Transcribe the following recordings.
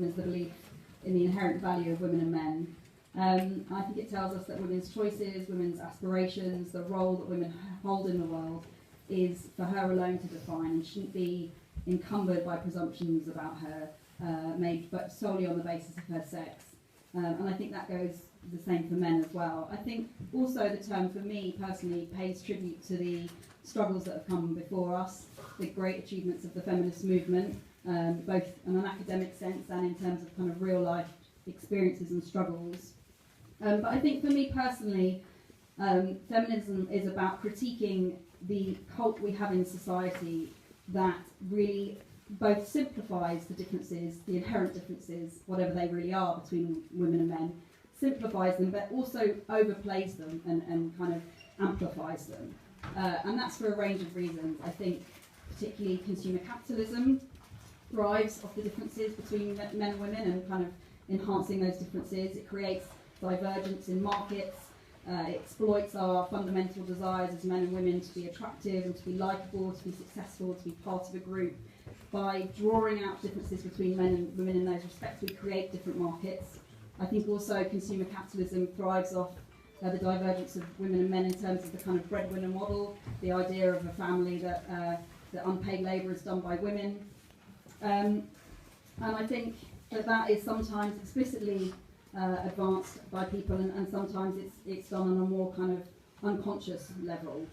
is the belief in the inherent value of women and men. I think it tells us that women's choices, women's aspirations, the role that women hold in the world is for her alone to define and shouldn't be encumbered by presumptions about her made but solely on the basis of her sex. And I think that goes the same for men as well. I think also the term for me personally pays tribute to the struggles that have come before us, the great achievements of the feminist movement, both in an academic sense and in terms of kind of real life experiences and struggles. But I think for me personally, feminism is about critiquing the cult we have in society that really both simplifies the differences, the inherent differences, whatever they really are between women and men, simplifies them, but also overplays them and kind of amplifies them. And that's for a range of reasons. I think particularly consumer capitalism thrives off the differences between men and women and kind of enhancing those differences. It creates divergence in markets. It exploits our fundamental desires as men and women to be attractive and to be likeable, to be successful, to be part of a group. By drawing out differences between men and women in those respects, we create different markets. I think also consumer capitalism thrives off the divergence of women and men in terms of the kind of breadwinner model, the idea of a family that unpaid labour is done by women. And I think that is sometimes explicitly advanced by people, and sometimes it's done on a more kind of unconscious level.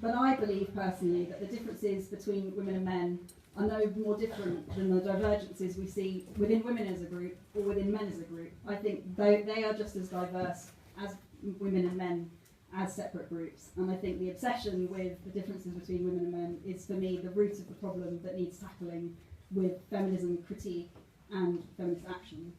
But I believe personally that the differences between women and men are no more different than the divergences we see within women as a group or within men as a group. I think they are just as diverse as women and men as separate groups. And I think the obsession with the differences between women and men is, for me, the root of the problem that needs tackling with feminism critique and feminist action.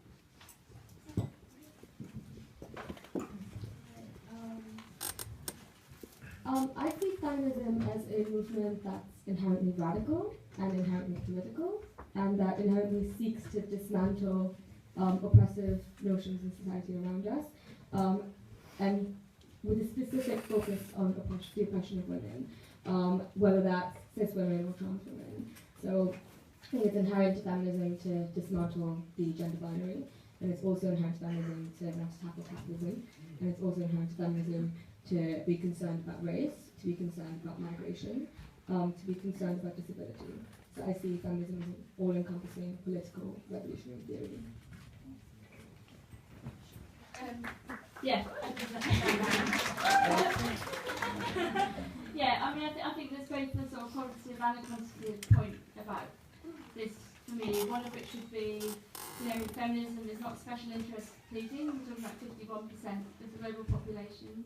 I see feminism as a movement that's inherently radical and inherently political, and that inherently seeks to dismantle oppressive notions in society around us, and with a specific focus on the oppression of women, whether that's cis women or trans women. So I think it's inherent to feminism to dismantle the gender binary, and it's also inherent to feminism to not tackle capitalism, and it's also inherent to feminism to be concerned about race, to be concerned about migration, to be concerned about disability. So I see feminism as an all-encompassing political revolutionary theory. Yeah. Yeah, I mean, I think there's both the sort of qualitative and a quantitative point about this for me, one of which would be, feminism is not special interest pleading. We're talking about 51% of the global population.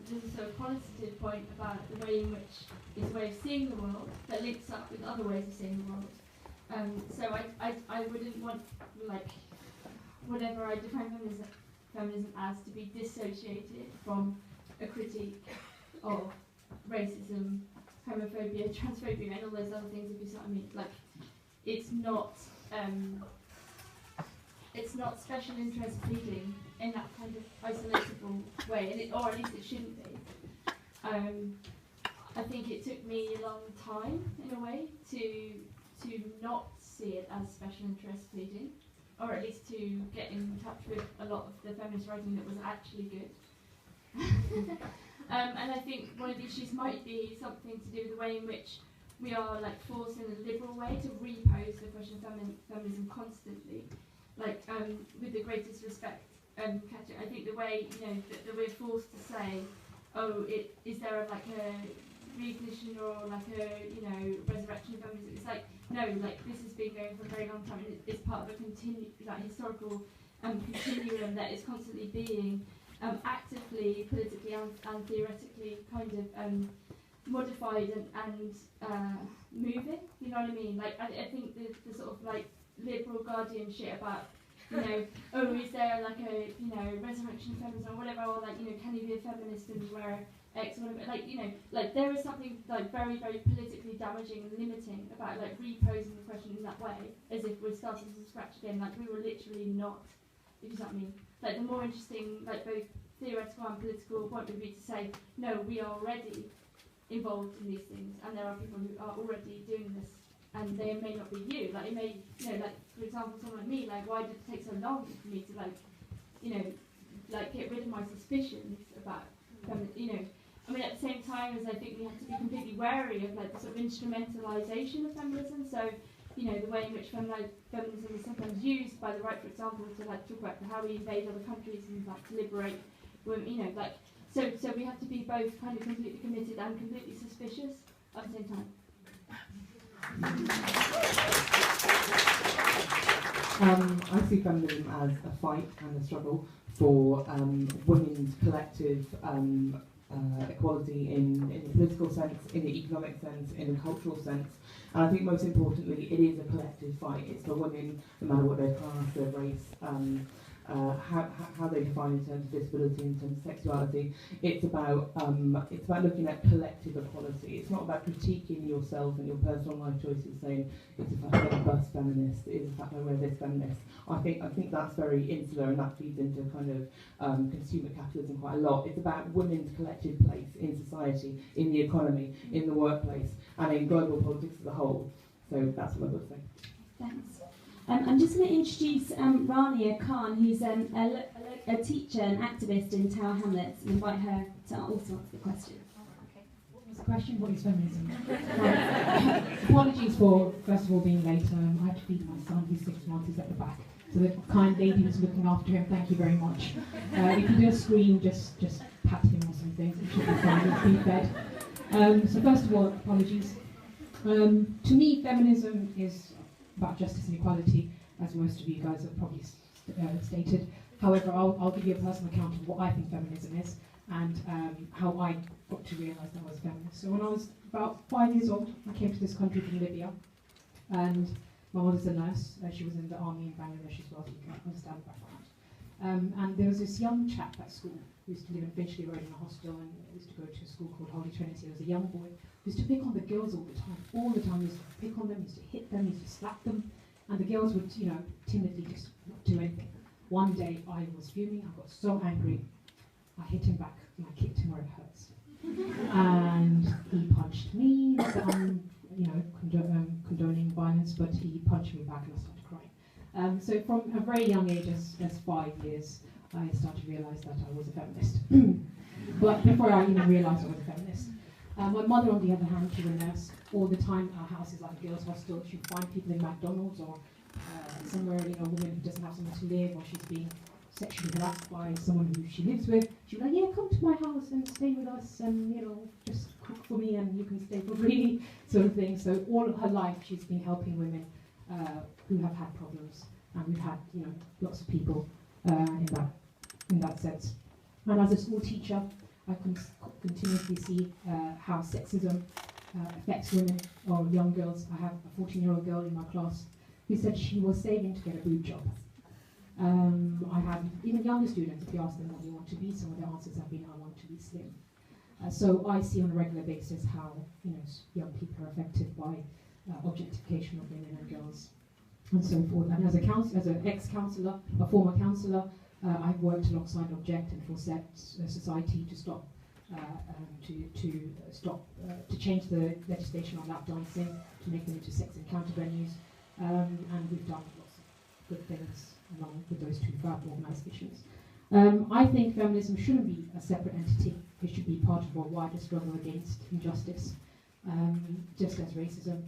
There's a sort of qualitative point about the way in which it's a way of seeing the world that links up with other ways of seeing the world. So I wouldn't want, whatever I define feminism as, to be dissociated from a critique of racism, homophobia, transphobia, and all those other things, if you see what I mean. It's not special interest pleading in that kind of isolatable way, or at least it shouldn't be. I think it took me a long time, in a way, to not see it as special interest pleading, or at least to get in touch with a lot of the feminist writing that was actually good. And I think one of the issues might be something to do with the way in which we are forced in a liberal way to repose the question of feminism constantly. With the greatest respect, Katja, I think the way that we're forced to say, is there a reignition or a resurrection of feminism? It's no, this has been going for a very long time, and it's part of a historical continuum that is constantly being actively, politically and theoretically kind of modified and moving. You know what I mean? I think the sort of liberal guardian shit about is there a resurrection of feminism or whatever, or can you be a feminist and wear X or whatever, there is something very, very politically damaging and limiting about reposing the question in that way, as if we're starting from scratch again, we were literally not, if you know what I mean. The more interesting both theoretical and political point would be to say, no, we are already involved in these things, and there are people who are already doing this, and they may not be you. It may, for example, someone like me, like, why did it take so long for me to, like, you know, like, get rid of my suspicions about feminism, I mean, at the same time as I think we have to be completely wary of, like, the sort of instrumentalisation of feminism. So, the way in which feminism is sometimes used by the right, for example, to, like, talk about how we invade other countries and, like, to liberate women, like, so we have to be both kind of completely committed and completely suspicious at the same time. I see feminism as a fight and a struggle for women's collective equality in the political sense, in the economic sense, in the cultural sense. And I think most importantly, it is a collective fight. It's for women, no matter what their class, their race, how they define in terms of disability, in terms of sexuality. It's about looking at collective equality. It's not about critiquing yourself and your personal life choices, saying it's a fact that I'm a bus feminist, it's a fact that I wear this feminist. I think that's very insular, and that feeds into kind of consumer capitalism quite a lot. It's about women's collective place in society, in the economy, in the workplace, and in global politics as a whole. So that's what I've got to say. Thanks. I'm just going to introduce Rania Khan, who's a teacher and activist in Tower Hamlets, and invite her to also answer the question. Okay. What was the question? What is feminism? Apologies for, first of all, being late. I had to feed my son, who's 6 months, he's at the back. So the kind lady was looking after him. Thank you very much. If you do a scream, just pat him or something. It should be fine. He's been fed. So first of all, apologies. To me, feminism is about justice and equality, as most of you guys have probably stated. However, I'll give you a personal account of what I think feminism is and how I got to realise that I was feminist. So when I was about 5 years old, I came to this country from Libya, and my mother's a nurse. She was in the army in Bangladesh as well, so you can understand the background. And there was this young chap at school who used to live in Finchley Road in a hostel, and used to go to a school called Holy Trinity. There was a young boy who used to pick on the girls all the time. All the time, he used to pick on them, he used to hit them, he used to slap them, and the girls would, timidly just not do anything. One day, I was fuming. I got so angry, I hit him back and I kicked him where it hurts. And he punched me. Not that I'm, condoning violence, but he punched me back and I started crying. So from a very young age, as 5 years, I started to realise that I was a feminist. But before I even realised I was a feminist, my mother, on the other hand, she was a nurse. All the time, our house is like a girls' hostel. She'd find people in McDonald's or somewhere, a woman who doesn't have somewhere to live, or she's being sexually harassed by someone who she lives with. She'd be like, yeah, come to my house and stay with us, and just cook for me, and you can stay for free, sort of thing. So all of her life, she's been helping women who have had problems, and we've had, lots of people in that sense. And as a school teacher, I can continuously see how sexism affects women or young girls. I have a 14-year-old girl in my class who said she was saving to get a boob job. I have even younger students, if you ask them what they want to be, some of their answers have been, I want to be slim. So I see on a regular basis how young people are affected by objectification of women and girls and so forth. And as an ex-counsellor, a former counsellor, I've worked alongside Object and for Society to stop to change the legislation on lap dancing, to make them into sex encounter venues, and we've done lots of good things along with those two organisations. I think feminism shouldn't be a separate entity. It should be part of a wider struggle against injustice, just as racism,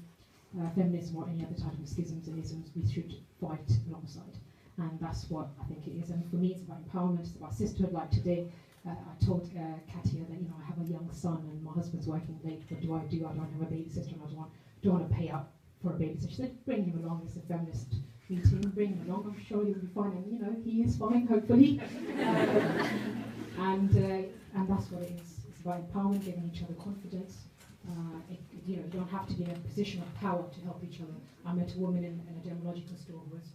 feminism, or any other type of schisms and isms we should fight alongside. And that's what I think it is. And for me, it's about empowerment, it's about sisterhood. Like today, I told Katia that I have a young son and my husband's working late. What do? I don't have a babysitter, and I don't want to pay up for a babysitter. She said, bring him along. It's a feminist meeting. Bring him along. I'm sure he'll be fine. And he is fine, hopefully. And that's what it is. It's about empowerment, giving each other confidence. You don't have to be in a position of power to help each other. I met a woman in a dermatological store who was,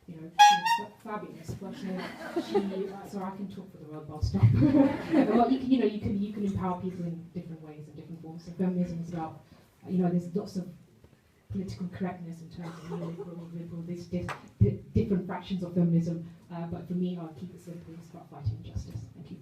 she was fabulous, but sorry, I can talk for the world, but I'll stop. Well, you can empower people in different ways and different forms. So feminism is about, there's lots of political correctness in terms of neoliberal, there's different fractions of feminism, but for me, I'll keep it simple. It's about fighting injustice. Thank you.